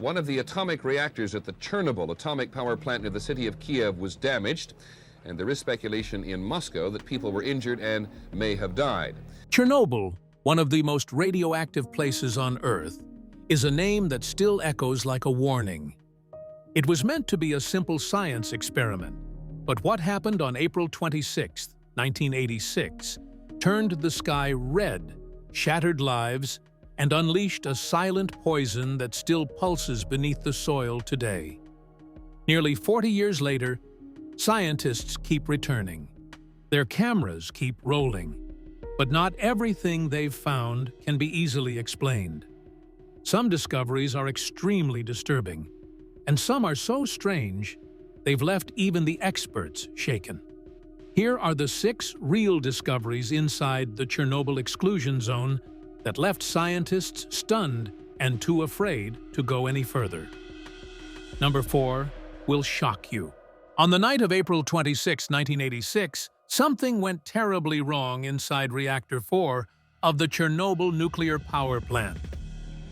One of the atomic reactors at the Chernobyl atomic power plant near the city of Kiev was damaged, and there is speculation in Moscow that people were injured and may have died. Chernobyl, one of the most radioactive places on Earth, is a name that still echoes like a warning. It was meant to be a simple science experiment, but what happened on April 26, 1986, turned the sky red, shattered lives, and unleashed a silent poison that still pulses beneath the soil today. Nearly 40 years later, scientists keep returning. Their cameras keep rolling. But not everything they've found can be easily explained. Some discoveries are extremely disturbing, and some are so strange they've left even the experts shaken. Here are the 6 real discoveries inside the Chernobyl Exclusion Zone that left scientists stunned and too afraid to go any further. Number 4 will shock you. On the night of April 26, 1986, something went terribly wrong inside Reactor 4 of the Chernobyl nuclear power plant.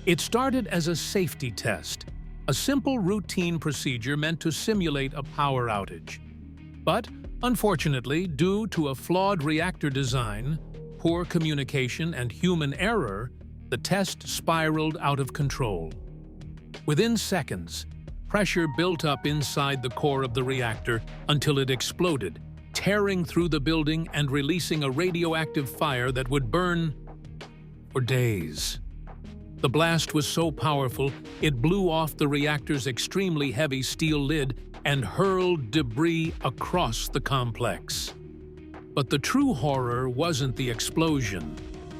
It started as a safety test, a simple routine procedure meant to simulate a power outage. But, unfortunately, due to a flawed reactor design, poor communication, and human error, the test spiraled out of control. Within seconds, pressure built up inside the core of the reactor until it exploded, tearing through the building and releasing a radioactive fire that would burn for days. The blast was so powerful, it blew off the reactor's extremely heavy steel lid and hurled debris across the complex. But the true horror wasn't the explosion.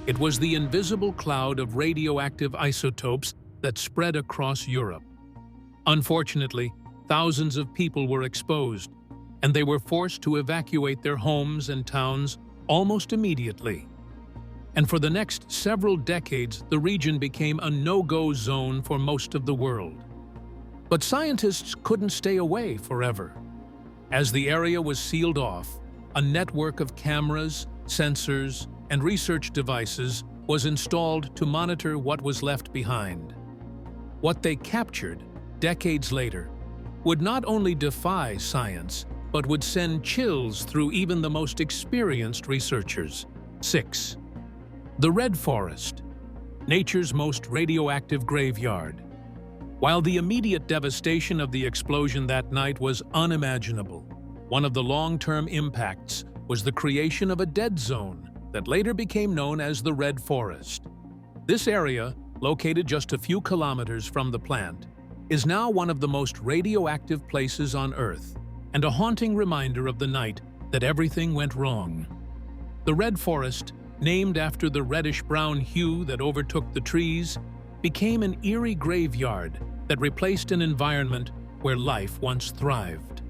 It was the invisible cloud of radioactive isotopes that spread across Europe. Unfortunately, thousands of people were exposed, and they were forced to evacuate their homes and towns almost immediately. And for the next several decades, the region became a no-go zone for most of the world. But scientists couldn't stay away forever. As the area was sealed off, a network of cameras, sensors, and research devices was installed to monitor what was left behind. What they captured, decades later, would not only defy science, but would send chills through even the most experienced researchers. 6. The Red Forest, nature's most radioactive graveyard. While the immediate devastation of the explosion that night was unimaginable, one of the long-term impacts was the creation of a dead zone that later became known as the Red Forest. This area, located just a few kilometers from the plant, is now one of the most radioactive places on Earth, and a haunting reminder of the night that everything went wrong. The Red Forest, named after the reddish-brown hue that overtook the trees, became an eerie graveyard that replaced an environment where life once thrived.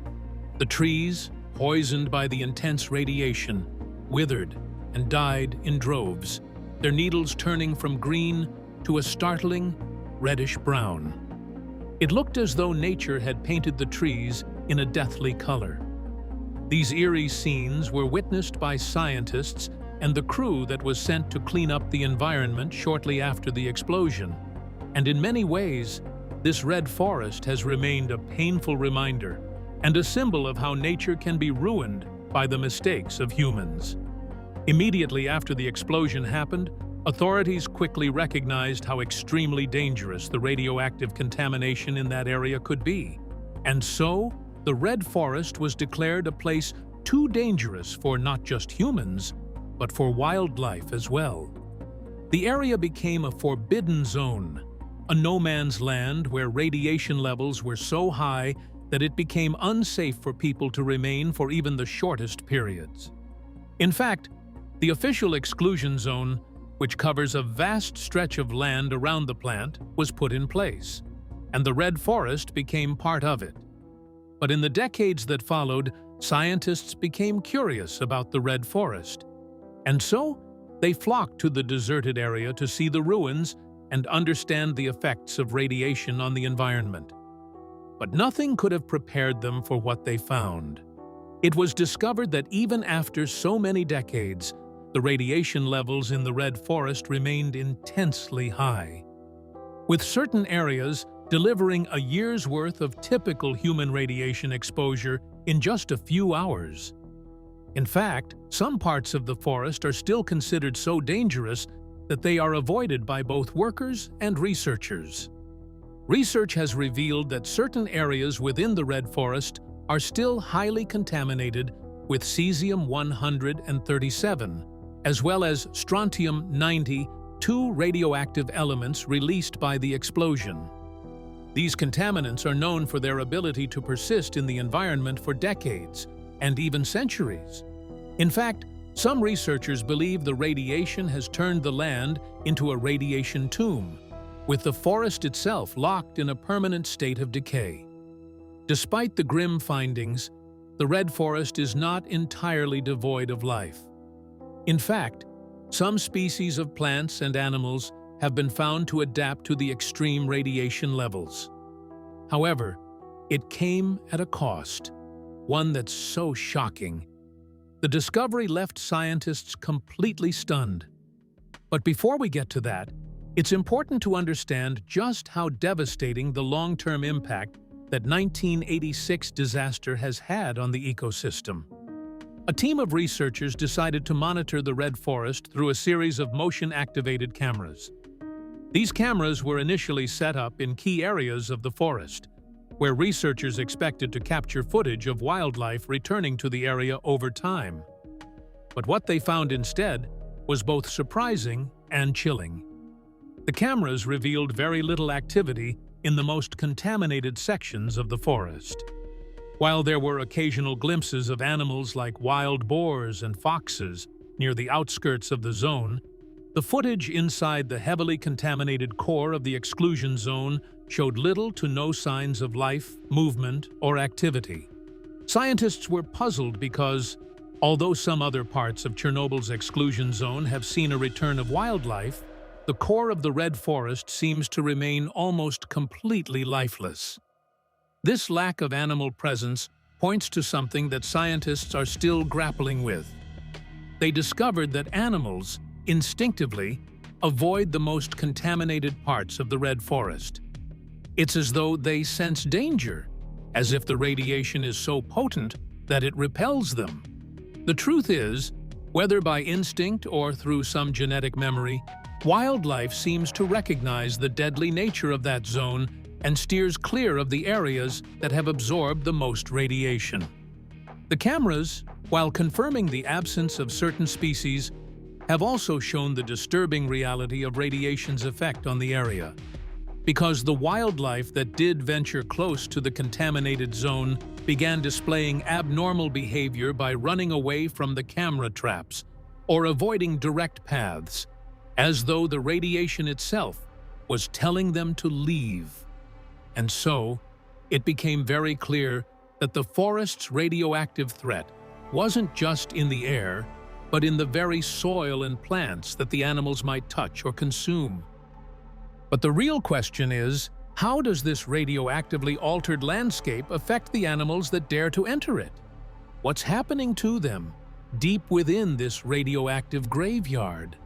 The trees, poisoned by the intense radiation, withered and died in droves, their needles turning from green to a startling reddish-brown. It looked as though nature had painted the trees in a deathly color. These eerie scenes were witnessed by scientists and the crew that was sent to clean up the environment shortly after the explosion. And in many ways, this red forest has remained a painful reminder and a symbol of how nature can be ruined by the mistakes of humans. Immediately after the explosion happened, authorities quickly recognized how extremely dangerous the radioactive contamination in that area could be. And so, the Red Forest was declared a place too dangerous for not just humans, but for wildlife as well. The area became a forbidden zone, a no-man's land where radiation levels were so high that it became unsafe for people to remain for even the shortest periods. In fact, the official exclusion zone, which covers a vast stretch of land around the plant, was put in place, and the Red Forest became part of it. But in the decades that followed, scientists became curious about the Red Forest, and so they flocked to the deserted area to see the ruins and understand the effects of radiation on the environment. But nothing could have prepared them for what they found. It was discovered that even after so many decades, the radiation levels in the Red Forest remained intensely high. With certain areas delivering a year's worth of typical human radiation exposure in just a few hours. In fact, some parts of the forest are still considered so dangerous that they are avoided by both workers and researchers. Research has revealed that certain areas within the Red Forest are still highly contaminated with cesium-137, as well as strontium-90, two radioactive elements released by the explosion. These contaminants are known for their ability to persist in the environment for decades and even centuries. In fact, some researchers believe the radiation has turned the land into a radiation tomb, with the forest itself locked in a permanent state of decay. Despite the grim findings, the Red Forest is not entirely devoid of life. In fact, some species of plants and animals have been found to adapt to the extreme radiation levels. However, it came at a cost, one that's so shocking. The discovery left scientists completely stunned. But before we get to that, it's important to understand just how devastating the long-term impact that 1986 disaster has had on the ecosystem. A team of researchers decided to monitor the Red Forest through a series of motion-activated cameras. These cameras were initially set up in key areas of the forest, where researchers expected to capture footage of wildlife returning to the area over time. But what they found instead was both surprising and chilling. The cameras revealed very little activity in the most contaminated sections of the forest. While there were occasional glimpses of animals like wild boars and foxes near the outskirts of the zone, the footage inside the heavily contaminated core of the exclusion zone showed little to no signs of life, movement, or activity. Scientists were puzzled because, although some other parts of Chernobyl's exclusion zone have seen a return of wildlife, the core of the Red Forest seems to remain almost completely lifeless. This lack of animal presence points to something that scientists are still grappling with. They discovered that animals, instinctively, avoid the most contaminated parts of the Red Forest. It's as though they sense danger, as if the radiation is so potent that it repels them. The truth is, whether by instinct or through some genetic memory, wildlife seems to recognize the deadly nature of that zone and steers clear of the areas that have absorbed the most radiation. The cameras, while confirming the absence of certain species, have also shown the disturbing reality of radiation's effect on the area. Because the wildlife that did venture close to the contaminated zone began displaying abnormal behavior by running away from the camera traps or avoiding direct paths, as though the radiation itself was telling them to leave. And so, it became very clear that the forest's radioactive threat wasn't just in the air, but in the very soil and plants that the animals might touch or consume. But the real question is, how does this radioactively altered landscape affect the animals that dare to enter it? What's happening to them, deep within this radioactive graveyard?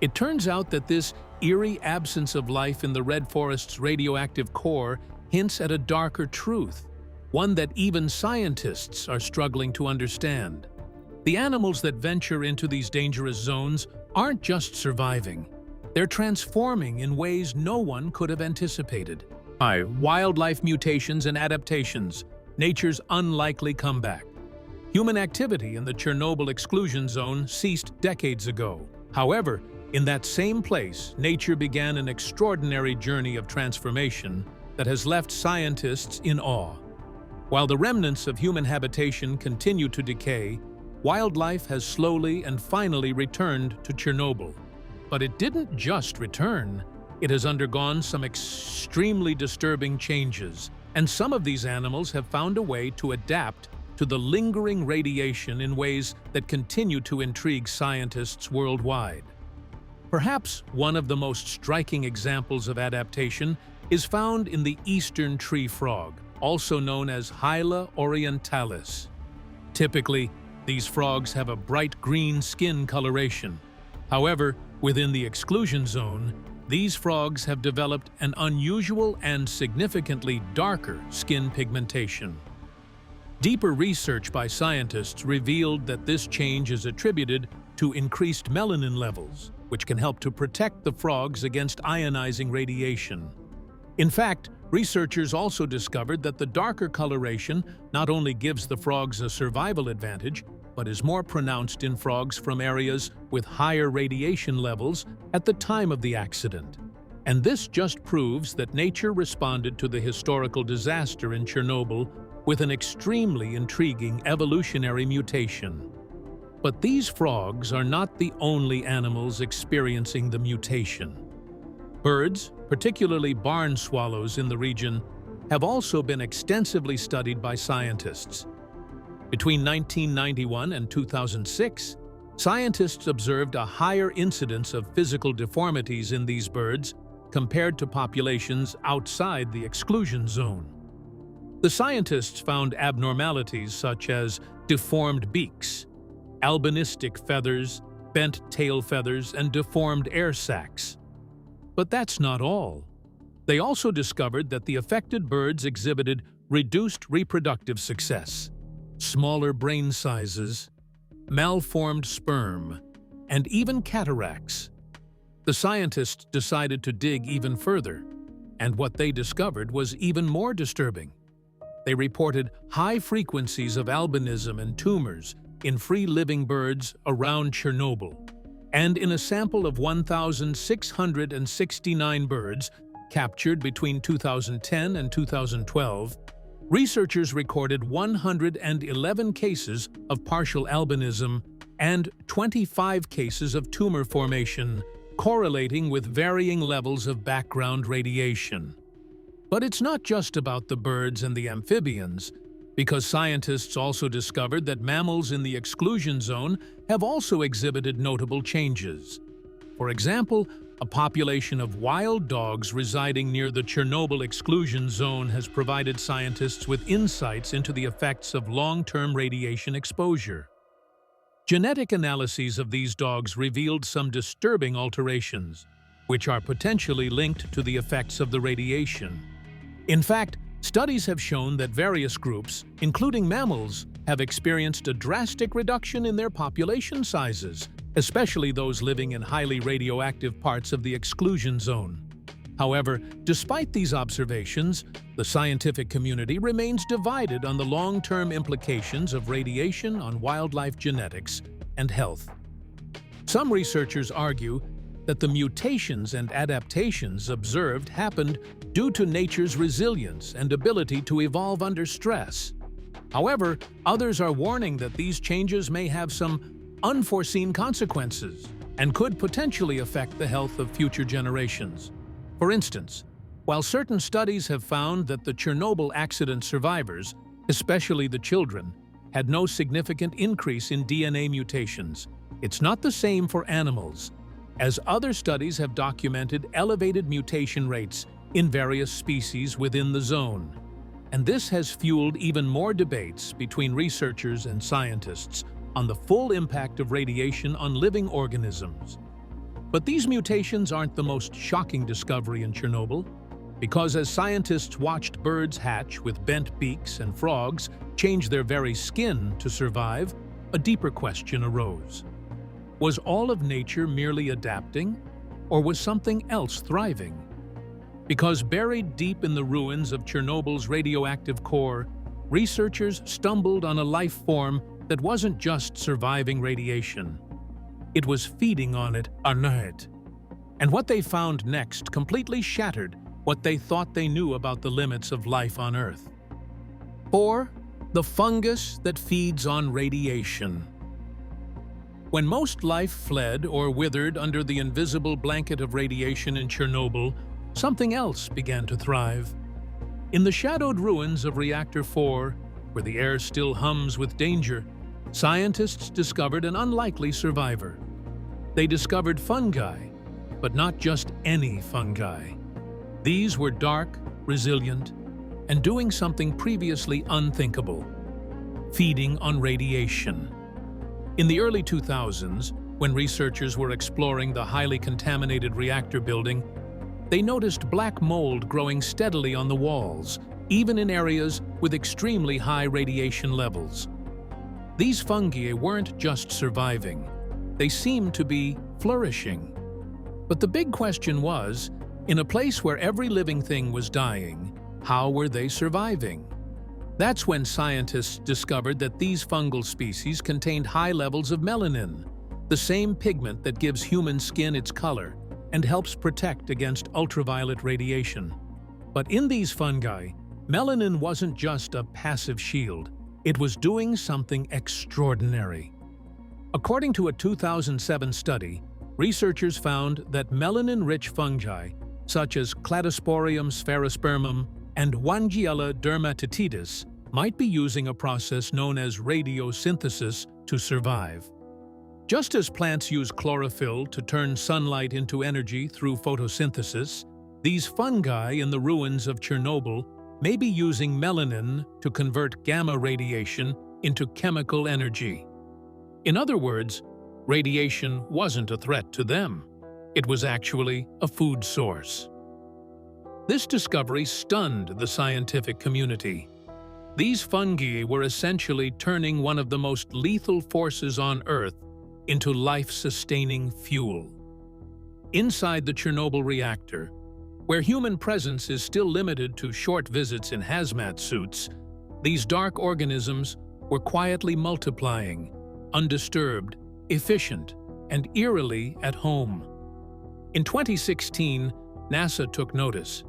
It turns out that this eerie absence of life in the Red Forest's radioactive core hints at a darker truth, one that even scientists are struggling to understand. The animals that venture into these dangerous zones aren't just surviving. They're transforming in ways no one could have anticipated. By wildlife mutations and adaptations, nature's unlikely comeback. Human activity in the Chernobyl Exclusion Zone ceased decades ago. However, in that same place, nature began an extraordinary journey of transformation that has left scientists in awe. While the remnants of human habitation continue to decay, wildlife has slowly and finally returned to Chernobyl. But it didn't just return, it has undergone some extremely disturbing changes, and some of these animals have found a way to adapt to the lingering radiation in ways that continue to intrigue scientists worldwide. Perhaps one of the most striking examples of adaptation is found in the eastern tree frog, also known as Hyla orientalis. Typically, these frogs have a bright green skin coloration. However, within the exclusion zone, these frogs have developed an unusual and significantly darker skin pigmentation. Deeper research by scientists revealed that this change is attributed to increased melanin levels, which can help to protect the frogs against ionizing radiation. In fact, researchers also discovered that the darker coloration not only gives the frogs a survival advantage, but is more pronounced in frogs from areas with higher radiation levels at the time of the accident. And this just proves that nature responded to the historical disaster in Chernobyl with an extremely intriguing evolutionary mutation. But these frogs are not the only animals experiencing the mutation. Birds, particularly barn swallows in the region, have also been extensively studied by scientists. Between 1991 and 2006, scientists observed a higher incidence of physical deformities in these birds compared to populations outside the exclusion zone. The scientists found abnormalities such as deformed beaks, albinistic feathers, bent tail feathers, and deformed air sacs. But that's not all. They also discovered that the affected birds exhibited reduced reproductive success, smaller brain sizes, malformed sperm, and even cataracts. The scientists decided to dig even further, and what they discovered was even more disturbing. They reported high frequencies of albinism and tumors in free-living birds around Chernobyl, and in a sample of 1,669 birds captured between 2010 and 2012, researchers recorded 111 cases of partial albinism and 25 cases of tumor formation, correlating with varying levels of background radiation. But it's not just about the birds and the amphibians, because scientists also discovered that mammals in the exclusion zone have also exhibited notable changes. For example, a population of wild dogs residing near the Chernobyl Exclusion Zone has provided scientists with insights into the effects of long-term radiation exposure. Genetic analyses of these dogs revealed some disturbing alterations, which are potentially linked to the effects of the radiation. In fact, studies have shown that various groups, including mammals, have experienced a drastic reduction in their population sizes, especially those living in highly radioactive parts of the exclusion zone. However, despite these observations, the scientific community remains divided on the long-term implications of radiation on wildlife genetics and health. Some researchers argue that the mutations and adaptations observed happened due to nature's resilience and ability to evolve under stress. However, others are warning that these changes may have some unforeseen consequences and could potentially affect the health of future generations. For instance, while certain studies have found that the Chernobyl accident survivors, especially the children, had no significant increase in DNA mutations, it's not the same for animals, as other studies have documented elevated mutation rates in various species within the zone. And this has fueled even more debates between researchers and scientists on the full impact of radiation on living organisms. But these mutations aren't the most shocking discovery in Chernobyl, because as scientists watched birds hatch with bent beaks and frogs change their very skin to survive, a deeper question arose. Was all of nature merely adapting, or was something else thriving? Because buried deep in the ruins of Chernobyl's radioactive core, researchers stumbled on a life form that wasn't just surviving radiation. It was feeding on it, it. And what they found next completely shattered what they thought they knew about the limits of life on Earth. 4. The fungus that feeds on radiation. When most life fled or withered under the invisible blanket of radiation in Chernobyl, something else began to thrive. In the shadowed ruins of Reactor 4, where the air still hums with danger, scientists discovered an unlikely survivor. They discovered fungi, but not just any fungi. These were dark, resilient, and doing something previously unthinkable: feeding on radiation. In the early 2000s, When researchers were exploring the highly contaminated reactor building, they noticed black mold growing steadily on the walls, even in areas with extremely high radiation levels. These fungi weren't just surviving, they seemed to be flourishing. But the big question was, in a place where every living thing was dying, how were they surviving? That's when scientists discovered that these fungal species contained high levels of melanin, the same pigment that gives human skin its color and helps protect against ultraviolet radiation. But in these fungi, melanin wasn't just a passive shield, it was doing something extraordinary. According to a 2007 study, researchers found that melanin-rich fungi, such as Cladosporium sphaerospermum and Wangiella dermatitidis, might be using a process known as radiosynthesis to survive. Just as plants use chlorophyll to turn sunlight into energy through photosynthesis, these fungi in the ruins of Chernobyl may be using melanin to convert gamma radiation into chemical energy. In other words, radiation wasn't a threat to them. It was actually a food source. This discovery stunned the scientific community. These fungi were essentially turning one of the most lethal forces on Earth into life-sustaining fuel. Inside the Chernobyl reactor, where human presence is still limited to short visits in hazmat suits, these dark organisms were quietly multiplying, undisturbed, efficient, and eerily at home. In 2016, NASA took notice.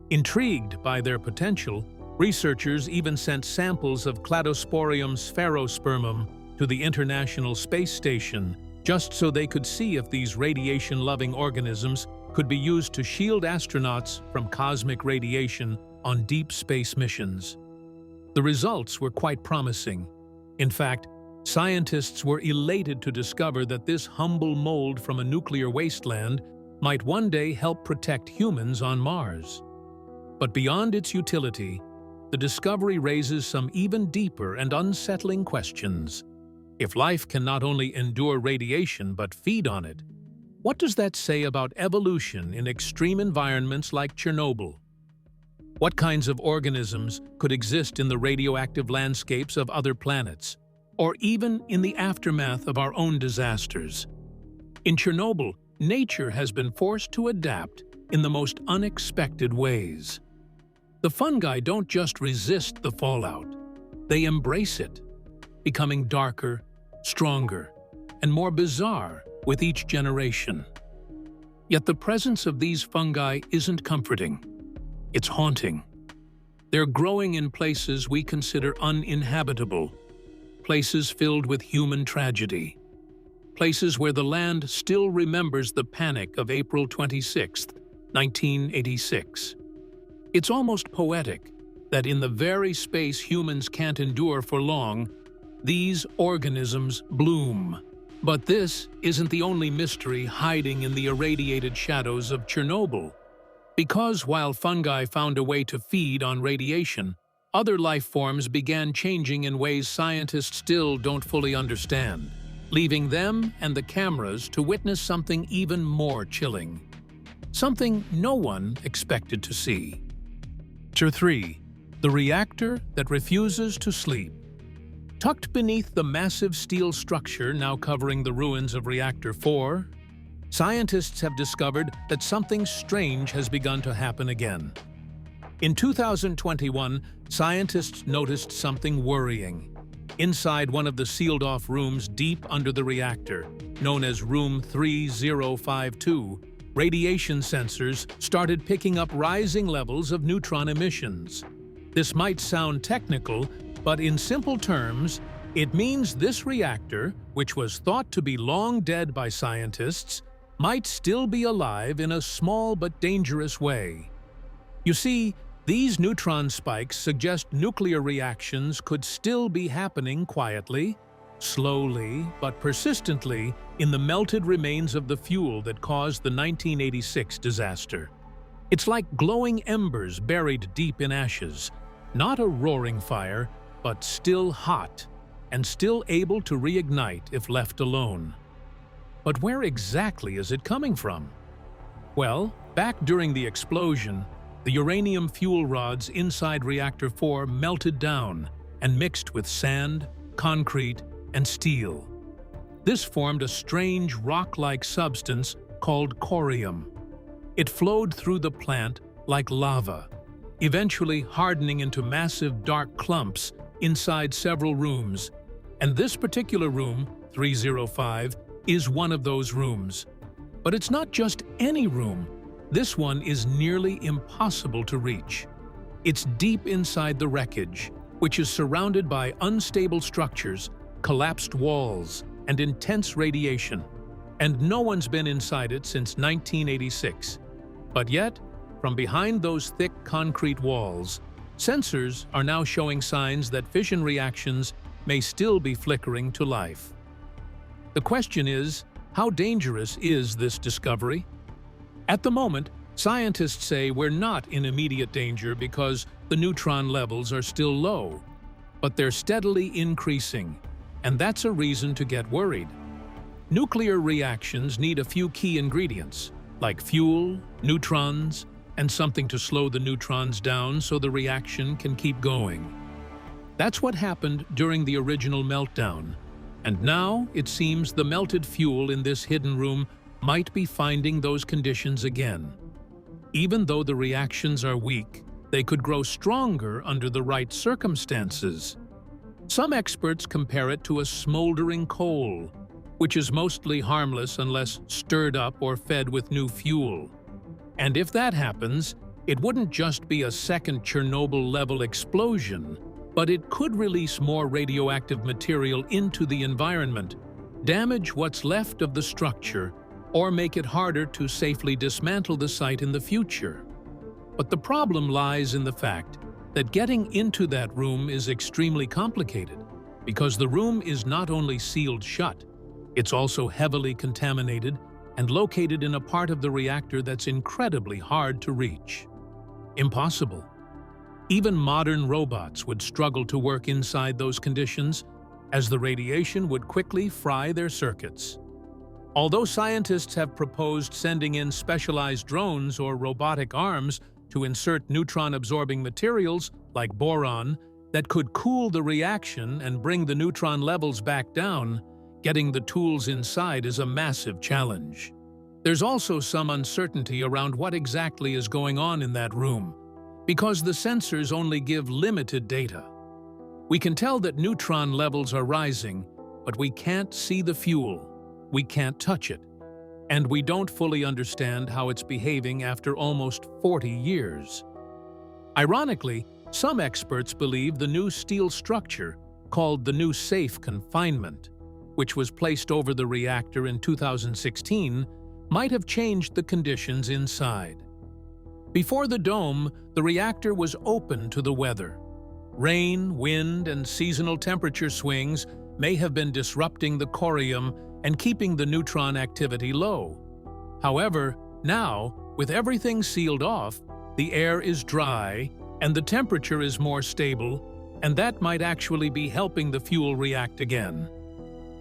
Intrigued by their potential, researchers even sent samples of Cladosporium sphaerospermum to the International Space Station just so they could see if these radiation-loving organisms could be used to shield astronauts from cosmic radiation on deep space missions. The results were quite promising. In fact, scientists were elated to discover that this humble mold from a nuclear wasteland might one day help protect humans on Mars. But beyond its utility, the discovery raises some even deeper and unsettling questions. If life can not only endure radiation but feed on it, what does that say about evolution in extreme environments like Chernobyl? What kinds of organisms could exist in the radioactive landscapes of other planets, or even in the aftermath of our own disasters? In Chernobyl, nature has been forced to adapt in the most unexpected ways. The fungi don't just resist the fallout, they embrace it, becoming darker, stronger, and more bizarre with each generation. Yet the presence of these fungi isn't comforting. It's haunting. They're growing in places we consider uninhabitable, places filled with human tragedy, places where the land still remembers the panic of April 26, 1986. It's almost poetic that in the very space humans can't endure for long, these organisms bloom. But this isn't the only mystery hiding in the irradiated shadows of Chernobyl. Because while fungi found a way to feed on radiation, other life forms began changing in ways scientists still don't fully understand, leaving them and the cameras to witness something even more chilling. Something no one expected to see. Chapter 3. The reactor that refuses to sleep. Tucked beneath the massive steel structure now covering the ruins of Reactor 4, scientists have discovered that something strange has begun to happen again. In 2021, scientists noticed something worrying. Inside one of the sealed-off rooms deep under the reactor, known as Room 3052, radiation sensors started picking up rising levels of neutron emissions. This might sound technical, but in simple terms, it means this reactor, which was thought to be long dead by scientists, might still be alive in a small but dangerous way. You see, these neutron spikes suggest nuclear reactions could still be happening quietly, slowly, but persistently in the melted remains of the fuel that caused the 1986 disaster. It's like glowing embers buried deep in ashes, not a roaring fire, but still hot, and still able to reignite if left alone. But where exactly is it coming from? Well, back during the explosion, the uranium fuel rods inside Reactor 4 melted down and mixed with sand, concrete, and steel. This formed a strange rock-like substance called corium. It flowed through the plant like lava, eventually hardening into massive dark clumps inside several rooms. And this particular room, 305, is one of those rooms. But it's not just any room. This one is nearly impossible to reach. It's deep inside the wreckage, which is surrounded by unstable structures, collapsed walls, and intense radiation. And no one's been inside it since 1986. But yet, from behind those thick concrete walls, sensors are now showing signs that fission reactions may still be flickering to life. The question is, how dangerous is this discovery? At the moment, scientists say we're not in immediate danger because the neutron levels are still low, but they're steadily increasing, and that's a reason to get worried. Nuclear reactions need a few key ingredients, like fuel, neutrons, and something to slow the neutrons down so the reaction can keep going. That's what happened during the original meltdown, and now it seems the melted fuel in this hidden room might be finding those conditions again. Even though the reactions are weak, they could grow stronger under the right circumstances. Some experts compare it to a smoldering coal, which is mostly harmless unless stirred up or fed with new fuel. And if that happens, it wouldn't just be a second Chernobyl-level explosion, but it could release more radioactive material into the environment, damage what's left of the structure, or make it harder to safely dismantle the site in the future. But the problem lies in the fact that getting into that room is extremely complicated, because the room is not only sealed shut, it's also heavily contaminated and located in a part of the reactor that's incredibly hard to reach. Impossible. Even modern robots would struggle to work inside those conditions, as the radiation would quickly fry their circuits. Although scientists have proposed sending in specialized drones or robotic arms to insert neutron-absorbing materials, like boron, that could cool the reaction and bring the neutron levels back down, getting the tools inside is a massive challenge. There's also some uncertainty around what exactly is going on in that room, because the sensors only give limited data. We can tell that neutron levels are rising, but we can't see the fuel, we can't touch it, and we don't fully understand how it's behaving after almost 40 years. Ironically, some experts believe the new steel structure, called the new safe confinement, which was placed over the reactor in 2016, might have changed the conditions inside. Before the dome, the reactor was open to the weather. Rain, wind, and seasonal temperature swings may have been disrupting the corium and keeping the neutron activity low. However, now, with everything sealed off, the air is dry and the temperature is more stable, and that might actually be helping the fuel react again.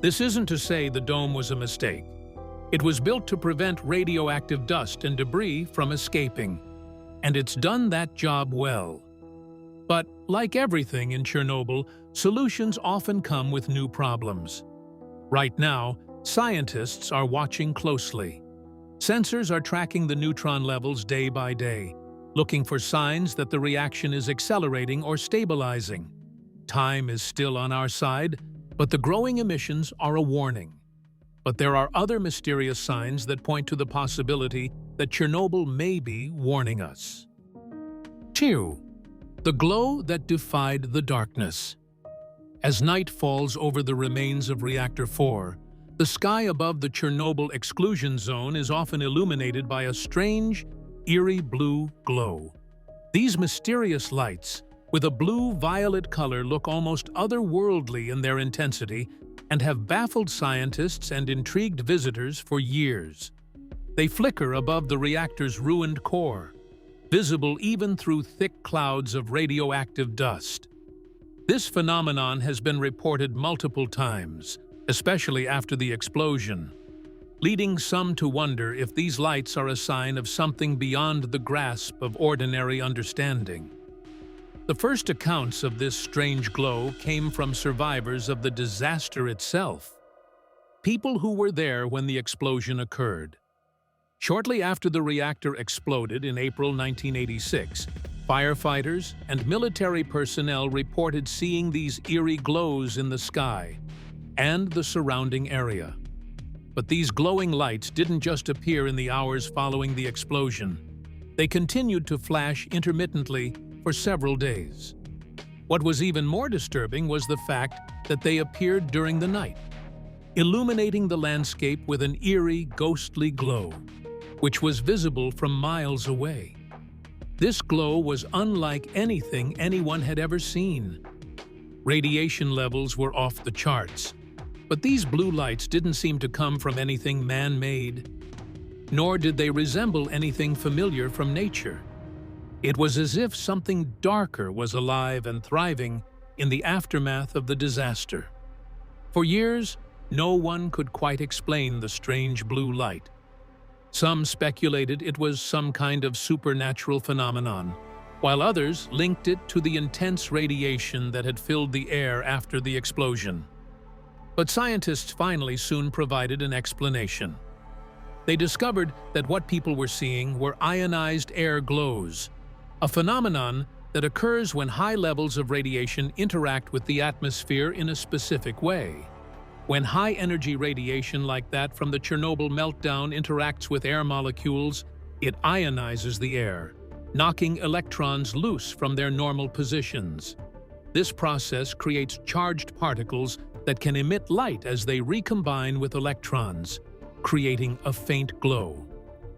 This isn't to say the dome was a mistake. It was built to prevent radioactive dust and debris from escaping, and it's done that job well. But like everything in Chernobyl, solutions often come with new problems. Right now, scientists are watching closely. Sensors are tracking the neutron levels day by day, looking for signs that the reaction is accelerating or stabilizing. Time is still on our side, but the growing emissions are a warning. But there are other mysterious signs that point to the possibility that Chernobyl may be warning us. 2. The glow that defied the darkness. As night falls over the remains of Reactor 4, the sky above the Chernobyl Exclusion Zone is often illuminated by a strange, eerie blue glow. These mysterious lights, with a blue-violet color, look almost otherworldly in their intensity and have baffled scientists and intrigued visitors for years. They flicker above the reactor's ruined core, visible even through thick clouds of radioactive dust. This phenomenon has been reported multiple times, especially after the explosion. leading some to wonder if these lights are a sign of something beyond the grasp of ordinary understanding. The first accounts of this strange glow came from survivors of the disaster itself, people who were there when the explosion occurred. Shortly after the reactor exploded in April 1986, firefighters and military personnel reported seeing these eerie glows in the sky and the surrounding area. But these glowing lights didn't just appear in the hours following the explosion. They continued to flash intermittently for several days. What was even more disturbing was the fact that they appeared during the night, illuminating the landscape with an eerie, ghostly glow, which was visible from miles away. This glow was unlike anything anyone had ever seen. Radiation levels were off the charts, but these blue lights didn't seem to come from anything man-made, nor did they resemble anything familiar from nature. It was as if something darker was alive and thriving in the aftermath of the disaster. For years, no one could quite explain the strange blue light. Some speculated it was some kind of supernatural phenomenon, while others linked it to the intense radiation that had filled the air after the explosion. But scientists finally soon provided an explanation. They discovered that what people were seeing were ionized air glows, a phenomenon that occurs when high levels of radiation interact with the atmosphere in a specific way. When high-energy radiation like that from the Chernobyl meltdown interacts with air molecules, it ionizes the air, knocking electrons loose from their normal positions. This process creates charged particles that can emit light as they recombine with electrons, creating a faint glow.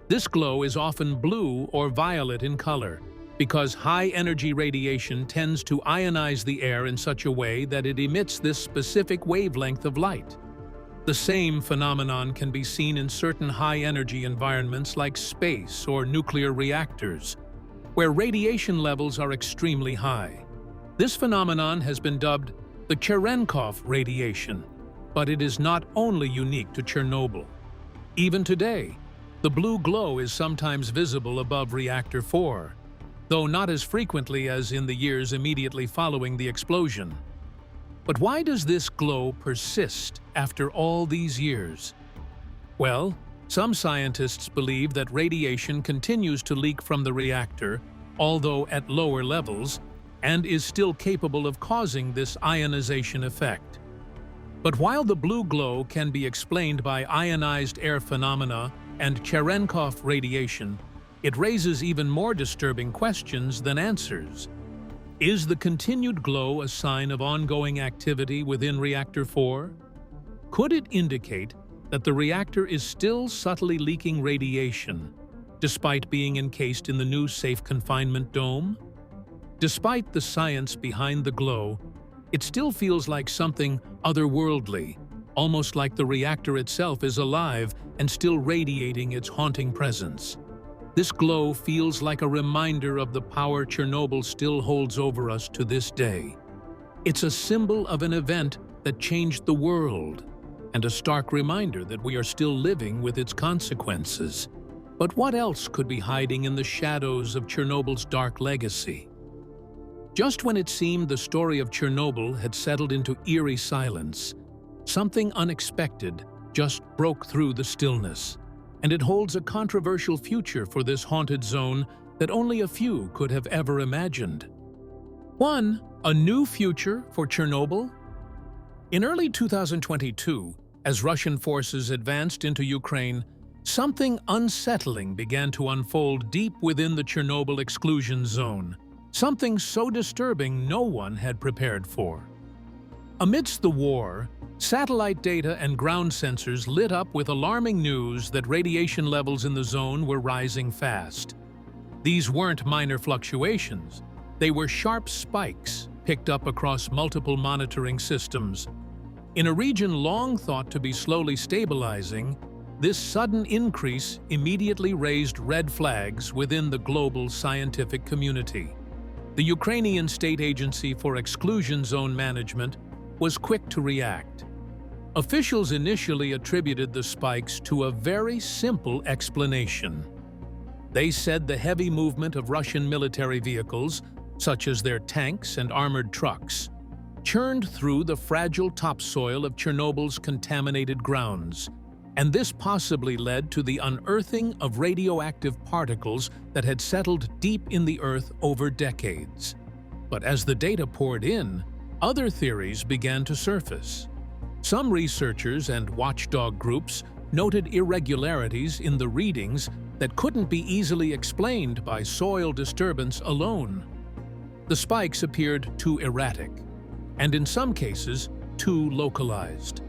This glow is often blue or violet in color, because high-energy radiation tends to ionize the air in such a way that it emits this specific wavelength of light. The same phenomenon can be seen in certain high-energy environments like space or nuclear reactors, where radiation levels are extremely high. This phenomenon has been dubbed the Cherenkov radiation, but it is not only unique to Chernobyl. Even today, the blue glow is sometimes visible above Reactor 4, though not as frequently as in the years immediately following the explosion. But why does this glow persist after all these years? Well, some scientists believe that radiation continues to leak from the reactor, although at lower levels, and is still capable of causing this ionization effect. But while the blue glow can be explained by ionized air phenomena and Cherenkov radiation, it raises even more disturbing questions than answers. Is the continued glow a sign of ongoing activity within Reactor 4? Could it indicate that the reactor is still subtly leaking radiation, despite being encased in the new safe confinement dome? Despite the science behind the glow, it still feels like something otherworldly, almost like the reactor itself is alive and still radiating its haunting presence. This glow feels like a reminder of the power Chernobyl still holds over us to this day. It's a symbol of an event that changed the world, and a stark reminder that we are still living with its consequences. But what else could be hiding in the shadows of Chernobyl's dark legacy? Just when it seemed the story of Chernobyl had settled into eerie silence, something unexpected just broke through the stillness. And it holds a controversial future for this haunted zone that only a few could have ever imagined. 1. A new future for Chernobyl? In early 2022, as Russian forces advanced into Ukraine, something unsettling began to unfold deep within the Chernobyl Exclusion Zone, something so disturbing no one had prepared for. Amidst the war, satellite data and ground sensors lit up with alarming news that radiation levels in the zone were rising fast. These weren't minor fluctuations. They were sharp spikes picked up across multiple monitoring systems. In a region long thought to be slowly stabilizing, this sudden increase immediately raised red flags within the global scientific community. The Ukrainian State Agency for Exclusion Zone Management was quick to react. Officials initially attributed the spikes to a very simple explanation. They said the heavy movement of Russian military vehicles, such as their tanks and armored trucks, churned through the fragile topsoil of Chernobyl's contaminated grounds, and this possibly led to the unearthing of radioactive particles that had settled deep in the earth over decades. But as the data poured in, other theories began to surface. Some researchers and watchdog groups noted irregularities in the readings that couldn't be easily explained by soil disturbance alone. The spikes appeared too erratic, and in some cases, too localized.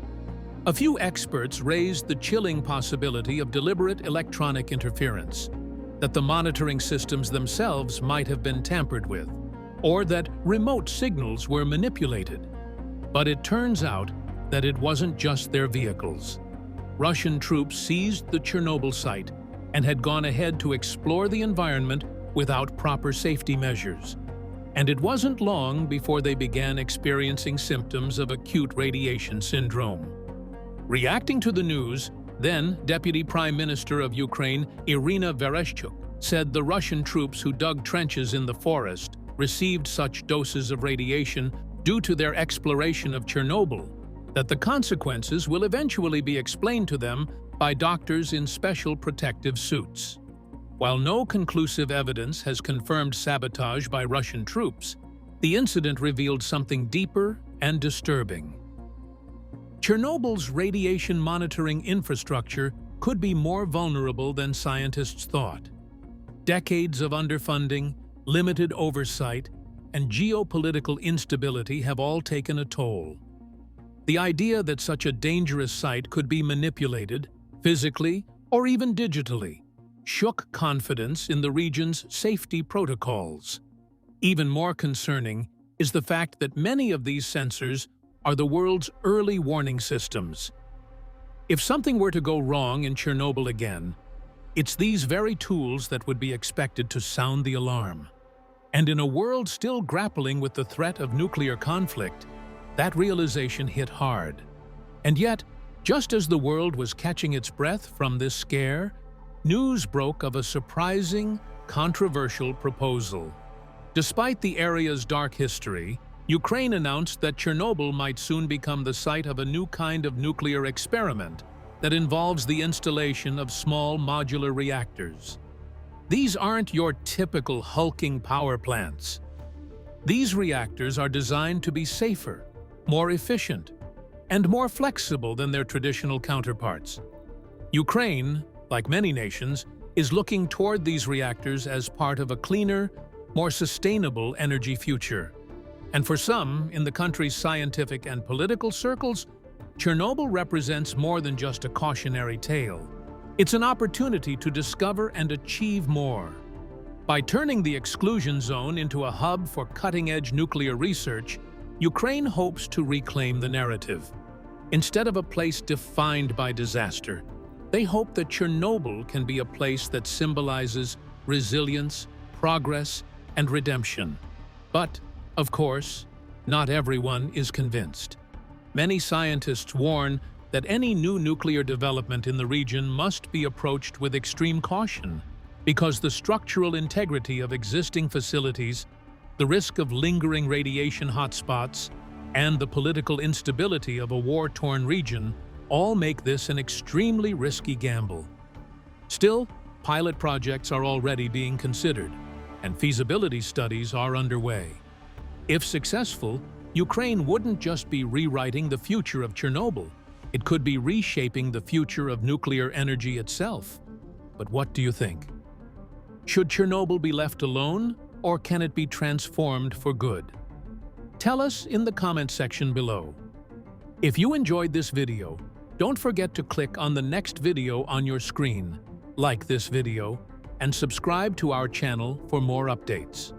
A few experts raised the chilling possibility of deliberate electronic interference, that the monitoring systems themselves might have been tampered with, or that remote signals were manipulated. But it turns out that it wasn't just their vehicles. Russian troops seized the Chernobyl site and had gone ahead to explore the environment without proper safety measures. And it wasn't long before they began experiencing symptoms of acute radiation syndrome. Reacting to the news, then Deputy Prime Minister of Ukraine Irina Vereshchuk said the Russian troops who dug trenches in the forest received such doses of radiation due to their exploration of Chernobyl that the consequences will eventually be explained to them by doctors in special protective suits. While no conclusive evidence has confirmed sabotage by Russian troops, the incident revealed something deeper and disturbing. Chernobyl's radiation monitoring infrastructure could be more vulnerable than scientists thought. Decades of underfunding, limited oversight, and geopolitical instability have all taken a toll. The idea that such a dangerous site could be manipulated, physically or even digitally, shook confidence in the region's safety protocols. Even more concerning is the fact that many of these sensors are the world's early warning systems. If something were to go wrong in Chernobyl again, it's these very tools that would be expected to sound the alarm. And in a world still grappling with the threat of nuclear conflict, that realization hit hard. And yet, just as the world was catching its breath from this scare, news broke of a surprising, controversial proposal. Despite the area's dark history, Ukraine announced that Chernobyl might soon become the site of a new kind of nuclear experiment that involves the installation of small modular reactors. These aren't your typical hulking power plants. These reactors are designed to be safer, more efficient, and more flexible than their traditional counterparts. Ukraine, like many nations, is looking toward these reactors as part of a cleaner, more sustainable energy future. And for some, in the country's scientific and political circles, Chernobyl represents more than just a cautionary tale. It's an opportunity to discover and achieve more. By turning the exclusion zone into a hub for cutting-edge nuclear research, Ukraine hopes to reclaim the narrative. Instead of a place defined by disaster, they hope that Chernobyl can be a place that symbolizes resilience, progress, and redemption. But, of course, not everyone is convinced. Many scientists warn that any new nuclear development in the region must be approached with extreme caution because the structural integrity of existing facilities, the risk of lingering radiation hotspots, and the political instability of a war-torn region all make this an extremely risky gamble. Still, pilot projects are already being considered, and feasibility studies are underway. If successful, Ukraine wouldn't just be rewriting the future of Chernobyl, it could be reshaping the future of nuclear energy itself. But what do you think? Should Chernobyl be left alone, or can it be transformed for good? Tell us in the comment section below. If you enjoyed this video, don't forget to click on the next video on your screen, like this video, and subscribe to our channel for more updates.